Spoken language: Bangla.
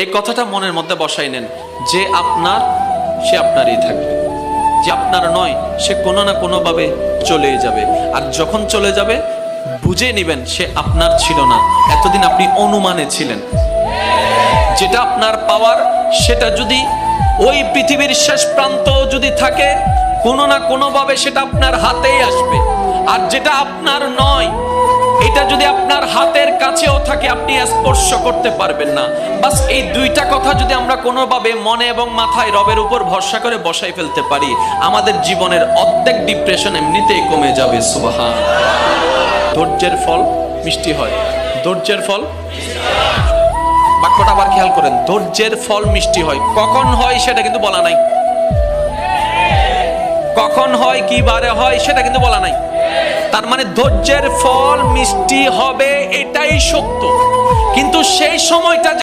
এই কথাটা মনের মধ্যে বসাই নেন, যে আপনার সে আপনারই থাকবে, যে আপনার নয় সে কোনো না কোনো ভাবে চলেই যাবে। আর যখন চলে যাবে বুঝে নেবেন সে আপনার ছিল না, এতদিন আপনি অনুমানে ছিলেন। যেটা আপনার পাওয়ার সেটা যদি ওই পৃথিবীর শেষ প্রান্ত যদি থাকে, কোনো না কোনো ভাবে সেটা আপনার হাতেই আসবে। আর যেটা আপনার নয়, এটা যদি আপনার হাতের কাছেও থাকে আপনি স্পর্শ করতে পারবেন না। বাস এই দুইটা কথা যদি আমরা কোনোভাবে মনে এবং মাথায় রবের উপর ভরসা করে বসাই ফেলতে পারি, আমাদের জীবনের অর্ধেক ডিপ্রেশন এমনিতেই কমে যাবে। সুবহান। ধৈর্যের ফল মিষ্টি হয়। ধৈর্যের ফল, বাক্যটা আবার খেয়াল করেন, ধৈর্যের ফল মিষ্টি হয়। কখন হয় সেটা কিন্তু বলা নাই, কখন হয় কি বারে হয় সেটা কিন্তু বলা নাই। তার মানে ধৈর্যের ফল মিষ্টি হবে এটাই সত্য, কিন্তু সেই সময়টা